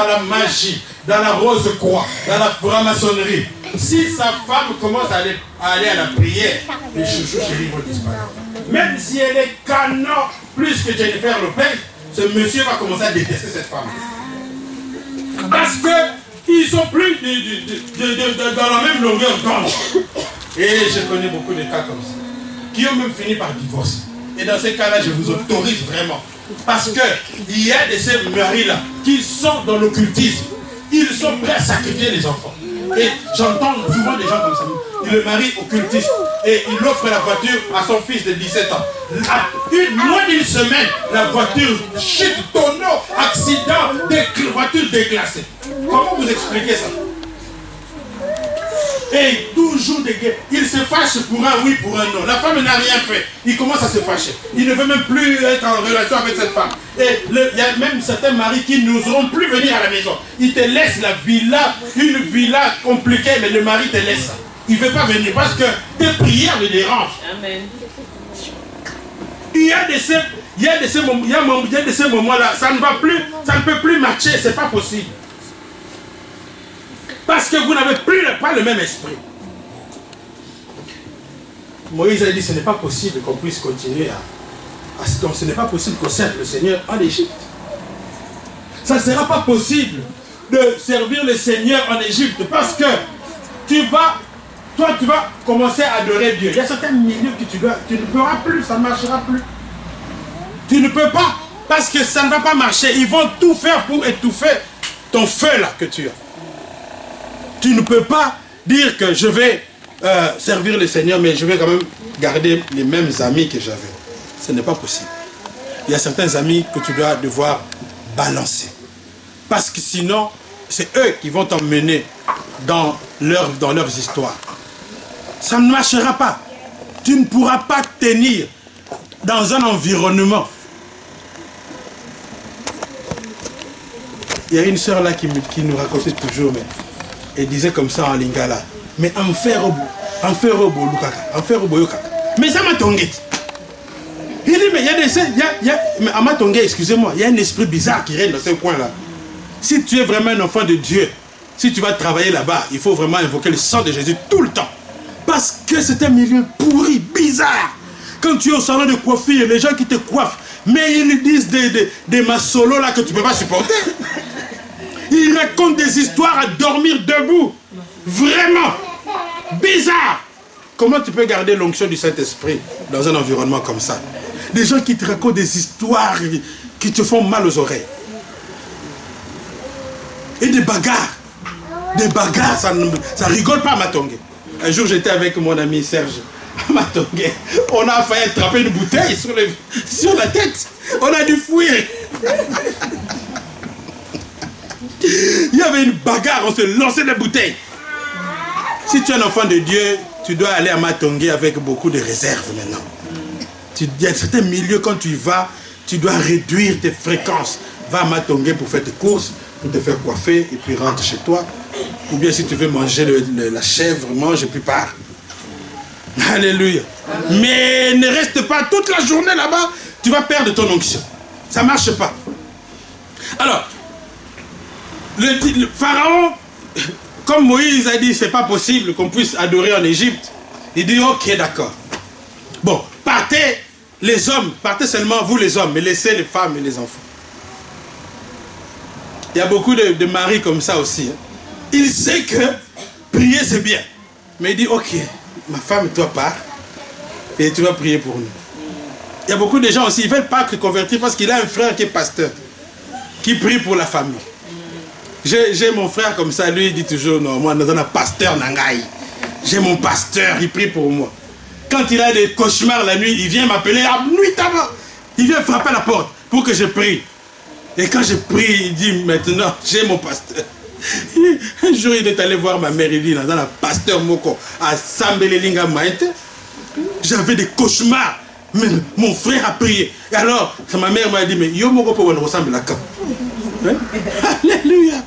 la magie, dans la rose croix, dans la franc-maçonnerie, si sa femme commence à aller à la prière, les chouchous chéris vont disparaître. Même si elle est canon plus que Jennifer Lopez, ce monsieur va commencer à détester cette femme. Parce qu'ils sont plus dans la même longueur d'onde. Et je connais beaucoup de cas comme ça, qui ont même fini par divorcer. Et dans ces cas-là, je vous autorise vraiment. Parce qu'il y a de ces maris-là qui sont dans l'occultisme. Ils sont prêts à sacrifier les enfants. Et j'entends souvent des gens comme ça. Le mari occultiste. Et il offre la voiture à son fils de 17 ans. Moins d'une semaine, la voiture chute, tonneau, accident, voiture déclassée. Comment vous expliquez ça? Et toujours des guerres. Il se fâche pour un oui, pour un non. La femme n'a rien fait. Il commence à se fâcher. Il ne veut même plus être en relation avec cette femme. Et il y a même certains maris qui n'oseront plus venir à la maison. Ils te laissent la villa, une villa compliquée, mais le mari te laisse ça. Il ne veut pas venir parce que tes prières le dérangent. Amen. Il y a de ces moments-là, ça ne va plus, ça ne peut plus marcher, c'est pas possible. Parce que vous n'avez pas le même esprit. Moïse a dit, ce n'est pas possible qu'on puisse continuer donc ce n'est pas possible qu'on serve le Seigneur en Égypte. Ça ne sera pas possible de servir le Seigneur en Égypte parce que tu vas commencer à adorer Dieu. Il y a certains milieux que tu ne pourras plus, ça ne marchera plus. Tu ne peux pas, parce que ça ne va pas marcher. Ils vont tout faire pour étouffer ton feu là que tu as. Tu ne peux pas dire que je vais servir le Seigneur, mais je vais quand même garder les mêmes amis que j'avais. Ce n'est pas possible. Il y a certains amis que tu dois devoir balancer. Parce que sinon, c'est eux qui vont t'emmener dans leurs histoires. Ça ne marchera pas. Tu ne pourras pas tenir dans un environnement. Il y a une sœur là qui nous racontait toujours, mais elle disait comme ça en lingala. Mais en faire mais ça m'a tongué. Il dit, mais il y a des... mais à ma tongue, excusez-moi, il y a un esprit bizarre qui règne dans ce coin-là. Si tu es vraiment un enfant de Dieu, si tu vas travailler là-bas, il faut vraiment invoquer le sang de Jésus tout le temps. Parce que c'est un milieu pourri, bizarre. Quand tu es au salon de coiffure, les gens qui te coiffent, mais ils disent des massolos là que tu ne peux pas supporter. Ils racontent des histoires à dormir debout. Vraiment. Bizarre. Comment tu peux garder l'onction du Saint-Esprit dans un environnement comme ça? Des gens qui te racontent des histoires qui te font mal aux oreilles. Et des bagarres. Des bagarres, ça rigole pas à Matongue. Un jour, j'étais avec mon ami Serge à Matongue. On a failli attraper une bouteille sur la tête. On a dû fuir. Il y avait une bagarre, on se lançait des bouteilles. Si tu es un enfant de Dieu, tu dois aller à Matongue avec beaucoup de réserve maintenant. Il y a certains milieux, quand tu y vas, tu dois réduire tes fréquences. Va à Matongue pour faire tes courses, pour te faire coiffer, et puis rentre chez toi. Ou bien si tu veux manger la chèvre, mange et puis pars. Alléluia. Mais ne reste pas toute la journée là-bas, tu vas perdre ton onction. Ça ne marche pas. Alors, le Pharaon, comme Moïse a dit, c'est pas possible qu'on puisse adorer en Égypte. Il dit, ok, d'accord. Bon, partez les hommes, partez seulement vous les hommes, mais laissez les femmes et les enfants. Il y a beaucoup de maris comme ça aussi. Hein. Il sait que prier c'est bien. Mais il dit, ok, ma femme, toi pars, et tu vas prier pour nous. Il y a beaucoup de gens aussi, ils ne veulent pas se convertir parce qu'il a un frère qui est pasteur, qui prie pour la famille. J'ai mon frère comme ça, lui il dit toujours, non, moi, nous avons un pasteur Nangaï. J'ai mon pasteur, il prie pour moi. Quand il a des cauchemars la nuit, il vient m'appeler à nuit avant. Il vient frapper à la porte pour que je prie. Et quand je prie, il dit maintenant, j'ai mon pasteur. Un jour, il est allé voir ma mère, il dit, dans la pasteur Moko, à Sambelelinga Maïte, j'avais des cauchemars. Mais mon frère a prié. Et alors, ma mère m'a dit, mais yo Moko pour nous ressemble à la. Alléluia.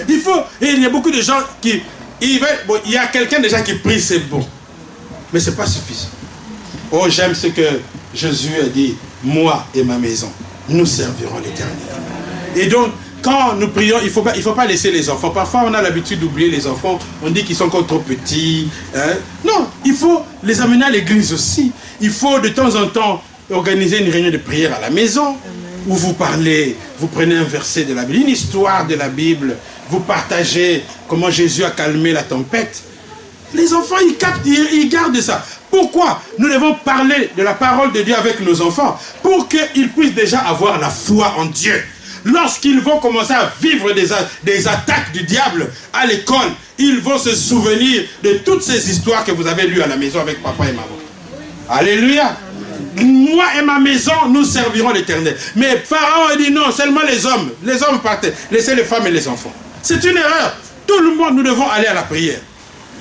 Il faut, et il y a beaucoup de gens qui, il y a quelqu'un déjà qui prie, c'est bon. Mais ce n'est pas suffisant. Oh, j'aime ce que Jésus a dit, moi et ma maison, nous servirons l'Éternel. Et donc, quand nous prions, il ne faut pas laisser les enfants. Parfois, on a l'habitude d'oublier les enfants. On dit qu'ils sont encore trop petits. Hein? Non, il faut les amener à l'église aussi. Il faut de temps en temps organiser une réunion de prière à la maison où vous parlez, vous prenez un verset de la Bible, une histoire de la Bible, vous partagez comment Jésus a calmé la tempête. Les enfants, ils captent, ils gardent ça. Pourquoi nous devons parler de la parole de Dieu avec nos enfants? Pour qu'ils puissent déjà avoir la foi en Dieu. Lorsqu'ils vont commencer à vivre des attaques du diable à l'école, ils vont se souvenir de toutes ces histoires que vous avez lues à la maison avec papa et maman. Alléluia. Moi et ma maison, nous servirons l'Éternel. Mais Pharaon a dit non, seulement les hommes. Les hommes partaient. Laissez les femmes et les enfants. C'est une erreur. Tout le monde, nous devons aller à la prière.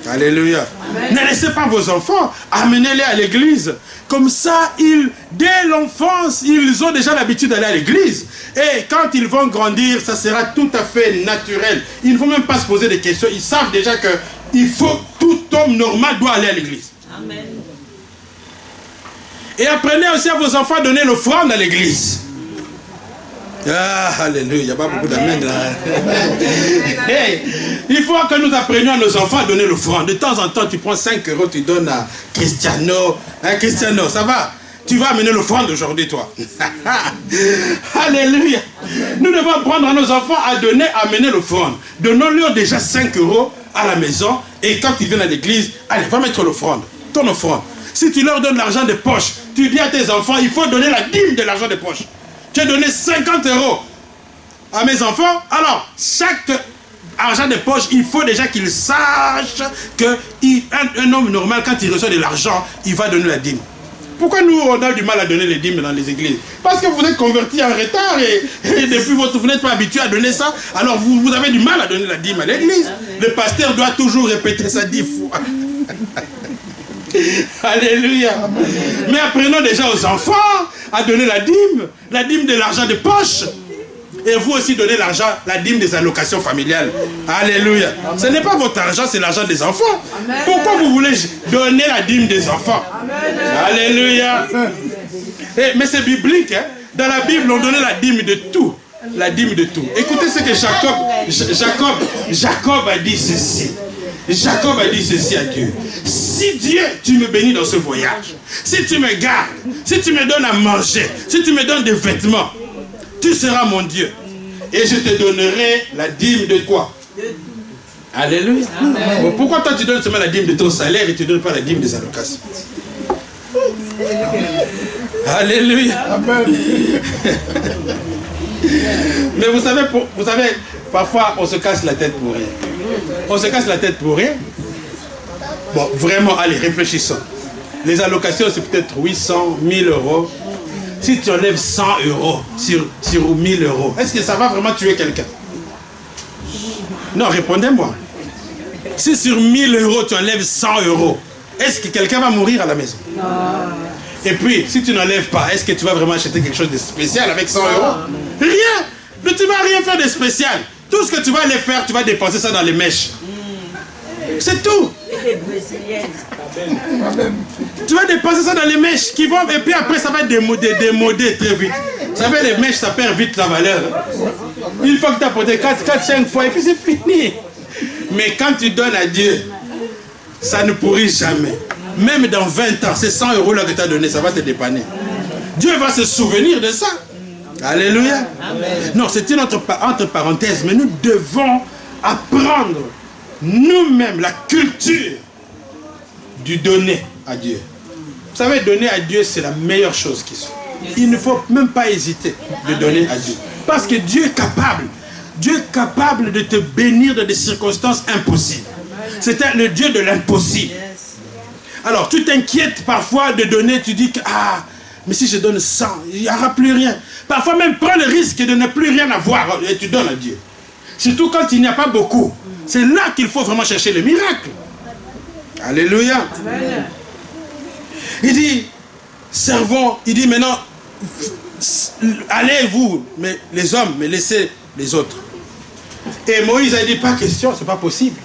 Alléluia. Amen. Ne laissez pas vos enfants, amenez-les à l'église. Comme ça, dès l'enfance, ils ont déjà l'habitude d'aller à l'église. Et quand ils vont grandir, ça sera tout à fait naturel. Ils ne vont même pas se poser des questions. Ils savent déjà que tout homme normal doit aller à l'église. Amen. Et apprenez aussi à vos enfants à donner l'offrande à l'église. Ah, alléluia, il n'y a pas beaucoup d'amen là. Hey, il faut que nous apprenions à nos enfants à donner l'offrande. De temps en temps, tu prends 5 €, tu donnes à Cristiano. Cristiano, ça va? Tu vas amener l'offrande aujourd'hui, toi. Alléluia. Nous devons apprendre à nos enfants à amener l'offrande. Donnons-leur déjà 5 € à la maison. Et quand ils viennent à l'église, allez, va mettre l'offrande. Ton offrande. Si tu leur donnes l'argent de poche, tu dis à tes enfants, il faut donner la dîme de l'argent de poche. Tu as donné 50 € à mes enfants. Alors, chaque argent de poche, il faut déjà qu'ils sachent qu'un homme normal, quand il reçoit de l'argent, il va donner la dîme. Pourquoi nous, on a du mal à donner les dîmes dans les églises? Parce que vous êtes convertis en retard et depuis vous n'êtes pas habitués à donner ça. Alors, vous avez du mal à donner la dîme à l'église. Le pasteur doit toujours répéter ça 10 fois. Alléluia. Mais apprenons déjà aux enfants à donner la dîme de l'argent de poche. Et vous aussi donnez l'argent, la dîme des allocations familiales. Alléluia. Amen. Ce n'est pas votre argent, c'est l'argent des enfants. Amen. Pourquoi vous voulez donner la dîme des enfants? Amen. Alléluia. Mais c'est biblique. Hein? Dans la Bible, on donnait la dîme de tout. La dîme de tout. Écoutez ce que Jacob a dit ceci. Jacob a dit ceci à Dieu. Si Dieu, tu me bénis dans ce voyage, si tu me gardes, si tu me donnes à manger, si tu me donnes des vêtements, tu seras mon Dieu. Et je te donnerai la dîme de quoi? Alléluia. Bon, pourquoi toi tu donnes seulement la dîme de ton salaire et tu ne donnes pas la dîme des allocations? Alléluia. Amen. Mais vous savez, parfois on se casse la tête pour rien. On se casse la tête pour rien. Bon, vraiment, allez, réfléchissons. Les allocations, c'est peut-être 800, 1000 €. Si tu enlèves 100 € sur 1000 €, est-ce que ça va vraiment tuer quelqu'un? Non, répondez-moi. Si sur 1000 € tu enlèves 100 €, est-ce que quelqu'un va mourir à la maison? Non. Et puis, si tu n'enlèves pas, est-ce que tu vas vraiment acheter quelque chose de spécial avec 100 €? Rien. Mais tu ne vas rien faire de spécial. Tout ce que tu vas aller faire, tu vas dépenser ça dans les mèches. C'est tout. Tu vas dépenser ça dans les mèches qui vont, et puis après ça va démoder très vite. Vous savez, les mèches, ça perd vite sa valeur. Une fois que tu as porté 4-5 fois, et puis c'est fini. Mais quand tu donnes à Dieu, ça ne pourrit jamais. Même dans 20 ans, ces 100 € là que tu as donné, ça va te dépanner. Dieu va se souvenir de ça. Alléluia. Amen. Non, c'est une entre parenthèses, mais nous devons apprendre nous-mêmes la culture du donner à Dieu. Vous savez, donner à Dieu, c'est la meilleure chose qui soit. Il ne faut même pas hésiter de donner à Dieu. Parce que Dieu est capable. Dieu est capable de te bénir dans des circonstances impossibles. C'est le Dieu de l'impossible. Alors, tu t'inquiètes parfois de donner, tu dis que, mais si je donne 100, il n'y aura plus rien. Parfois même, prends le risque de ne plus rien avoir et tu donnes à Dieu. Surtout quand il n'y a pas beaucoup. C'est là qu'il faut vraiment chercher le miracle. Alléluia. Amen. Il dit, servons, il dit maintenant, allez vous, mais les hommes, mais laissez les autres. Et Moïse a dit, pas question, c'est pas possible.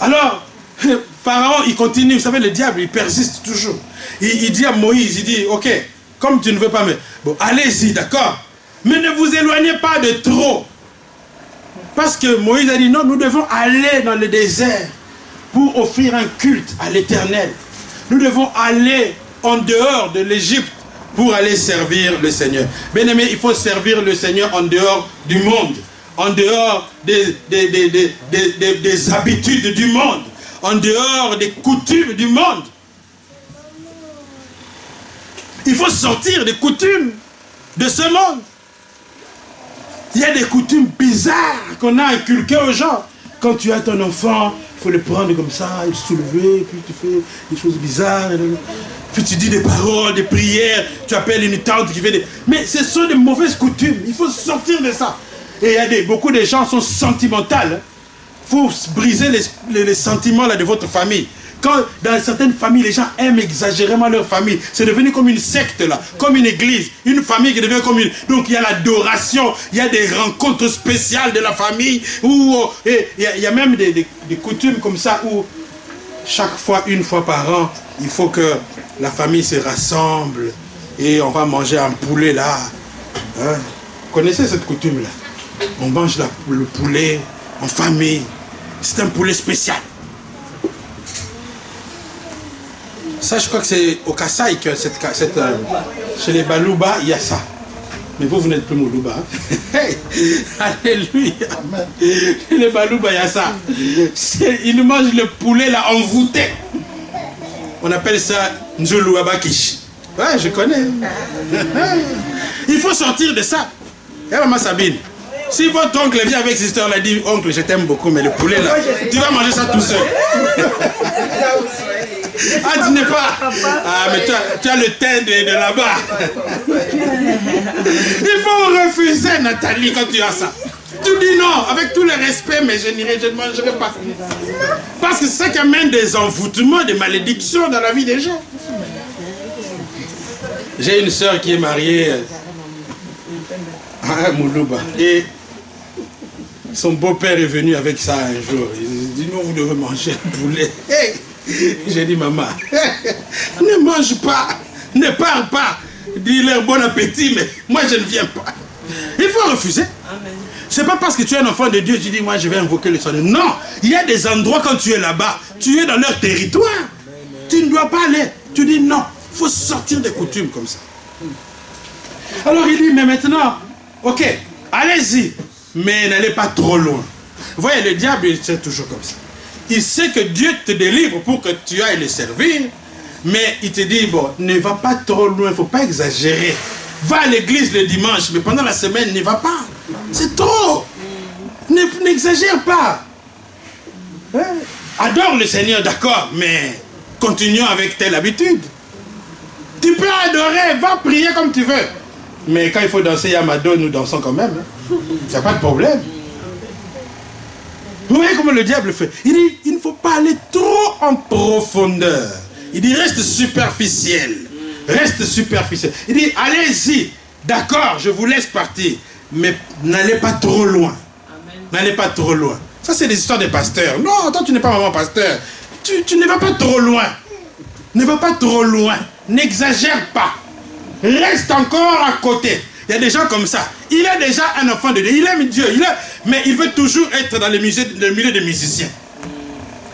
Alors, Pharaon, il continue, vous savez, le diable, il persiste toujours. Il dit à Moïse, il dit, ok, comme tu ne veux pas, mais bon, allez-y, d'accord, mais ne vous éloignez pas de trop. Parce que Moïse a dit, non, nous devons aller dans le désert pour offrir un culte à l'Éternel. Nous devons aller en dehors de l'Égypte pour aller servir le Seigneur. Bien aimé, il faut servir le Seigneur en dehors du monde, en dehors des habitudes du monde, en dehors des coutumes du monde. Il faut sortir des coutumes de ce monde. Il y a des coutumes bizarres qu'on a inculquées aux gens. Quand tu as ton enfant, il faut le prendre comme ça, le soulever, puis tu fais des choses bizarres. Puis tu dis des paroles, des prières, tu appelles une tante qui fait des... Mais ce sont des mauvaises coutumes, il faut sortir de ça. Et il y a beaucoup de gens qui sont sentimentales. Il faut briser les sentiments là, de votre famille. Quand dans certaines familles, les gens aiment exagérément leur famille. C'est devenu comme une secte là, comme une église. Une famille qui devient comme une... Donc il y a l'adoration, il y a des rencontres spéciales de la famille. Et il y a même des coutumes comme ça où chaque fois, une fois par an, il faut que la famille se rassemble et on va manger un poulet là. Hein? Vous connaissez cette coutume là? On mange le poulet en famille. C'est un poulet spécial. Ça, je crois que c'est au Kasaï que chez les Balouba, il y a ça. Mais vous n'êtes plus Moulouba. Hein? Alléluia. Chez les Balouba, il y a ça. Ils mangent le poulet là envoûté. On appelle ça Njoulou Abakish. Ouais, je connais. Il faut sortir de ça. Et maman Sabine, si votre oncle vient avec cette histoire, là, dit oncle, je t'aime beaucoup, mais le poulet là, tu vas manger ça tout seul. Ah, tu n'es pas. Ah, mais tu as le teint de là-bas. Il faut refuser, Nathalie, quand tu as ça. Tu dis non, avec tout le respect, mais je ne mangerai pas. Parce que c'est ça qui amène des envoûtements, des malédictions dans la vie des gens. J'ai une soeur qui est mariée à Moulouba. Et son beau-père est venu avec ça un jour. Il dit, non, vous devez manger le poulet. Hey! J'ai dit, maman, ne mange pas, ne parle pas. Dis-leur bon appétit, mais moi je ne viens pas. Il faut refuser. C'est pas parce que tu es un enfant de Dieu, tu dis, moi je vais invoquer le Seigneur. Non, il y a des endroits quand tu es là-bas, tu es dans leur territoire. Tu ne dois pas aller. Tu dis non, il faut sortir des coutumes comme ça. Alors il dit, mais maintenant, ok, allez-y, mais n'allez pas trop loin. Vous voyez, le diable, c'est toujours comme ça. Il sait que Dieu te délivre pour que tu ailles le servir, mais il te dit, bon, ne va pas trop loin, il ne faut pas exagérer. Va à l'église le dimanche, mais pendant la semaine, ne va pas. C'est trop. N'exagère pas. Hein? Adore le Seigneur, d'accord, mais continuons avec telle habitude. Tu peux adorer, va prier comme tu veux. Mais quand il faut danser Yamado, nous dansons quand même. Il n'y a pas de problème. Vous voyez comment le diable fait? Il dit, il ne faut pas aller trop en profondeur. Il dit, reste superficiel. Reste superficiel. Il dit, allez-y. D'accord, je vous laisse partir. Mais n'allez pas trop loin. N'allez pas trop loin. Ça, c'est des histoires des pasteurs. Non, toi, tu n'es pas vraiment pasteur. Tu ne vas pas trop loin. Ne va pas trop loin. N'exagère pas. Reste encore à côté. Il y a des gens comme ça. Il est déjà un enfant de Dieu. Il aime Dieu. Mais il veut toujours être dans le milieu des musiciens.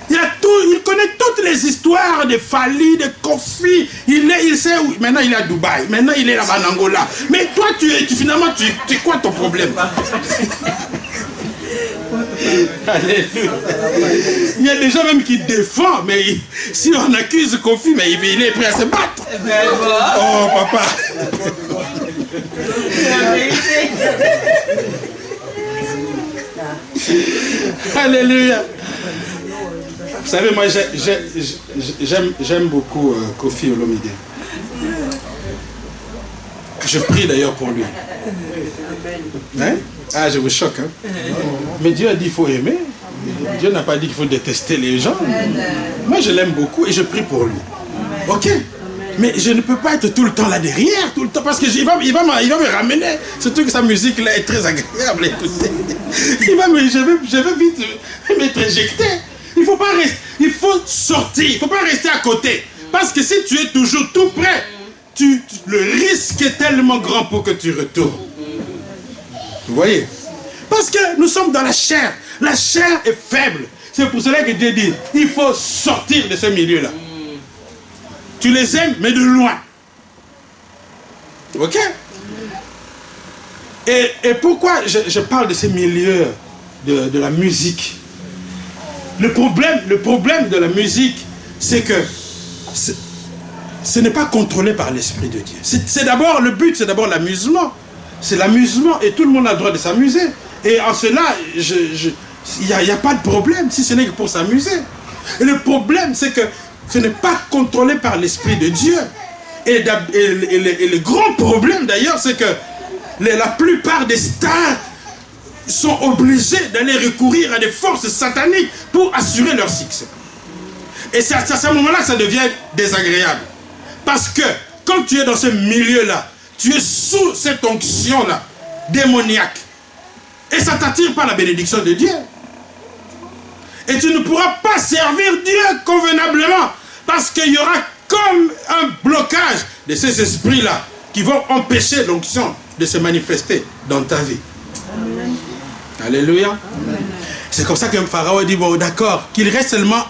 Il connaît toutes les histoires de Fali, de Kofi. Il sait où. Maintenant, il est à Dubaï. Maintenant, il est là-bas en Angola. Mais toi, finalement, tu es quoi ton problème? Alléluia. Il y a des gens même qui défendent, mais si on accuse Kofi, mais il est prêt à se battre. Oh, papa. Alléluia. Vous savez, moi, j'aime beaucoup Kofi Olomide. Je prie d'ailleurs pour lui. Hein? Ah, je vous choque. Hein? Mais Dieu a dit qu'il faut aimer. Dieu n'a pas dit qu'il faut détester les gens. Moi, je l'aime beaucoup et je prie pour lui. Ok? Mais je ne peux pas être tout le temps là derrière, tout le temps, parce que il va me ramener. Surtout que sa musique là est très agréable à écouter. Je vais vite m'être éjecté. Il faut pas rester, il faut sortir, il ne faut pas rester à côté. Parce que si tu es toujours tout près, le risque est tellement grand pour que tu retournes. Vous voyez? Parce que nous sommes dans la chair. La chair est faible. C'est pour cela que Dieu dit, il faut sortir de ce milieu-là. Tu les aimes, mais de loin. Ok? Et pourquoi je parle de ces milieux de la musique? Le problème de la musique, c'est que ce n'est pas contrôlé par l'Esprit de Dieu. C'est d'abord, le but, c'est d'abord l'amusement. C'est l'amusement et tout le monde a le droit de s'amuser. Et en cela, il n'y a pas de problème si ce n'est que pour s'amuser. Et le problème, c'est que ce n'est pas contrôlé par l'Esprit de Dieu. Et le grand problème d'ailleurs, c'est que la plupart des stars sont obligés d'aller recourir à des forces sataniques pour assurer leur succès. Et c'est à ce moment-là que ça devient désagréable. Parce que quand tu es dans ce milieu-là, tu es sous cette onction-là, démoniaque. Et ça t'attire par la bénédiction de Dieu. Et tu ne pourras pas servir Dieu convenablement. Parce qu'il y aura comme un blocage de ces esprits-là qui vont empêcher l'onction de se manifester dans ta vie. Amen. Alléluia. C'est comme ça que Pharaon dit, bon d'accord, qu'il reste seulement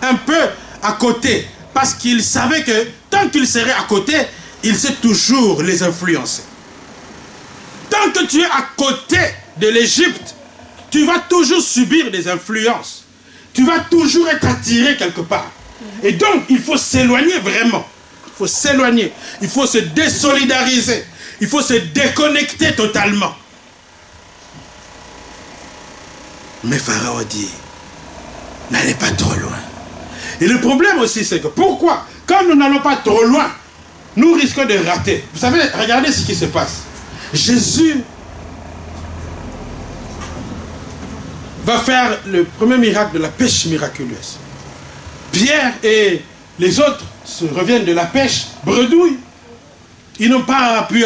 un peu à côté. Parce qu'il savait que tant qu'il serait à côté, il sait toujours les influencer. Tant que tu es à côté de l'Égypte, tu vas toujours subir des influences. Tu vas toujours être attiré quelque part. Et donc, il faut s'éloigner vraiment. Il faut s'éloigner. Il faut se désolidariser. Il faut se déconnecter totalement. Mais Pharaon dit, n'allez pas trop loin. Et le problème aussi, c'est que pourquoi? Quand nous n'allons pas trop loin, nous risquons de rater. Vous savez, regardez ce qui se passe. Jésus va faire le premier miracle de la pêche miraculeuse. Pierre et les autres se reviennent de la pêche, bredouille. Ils n'ont pas pu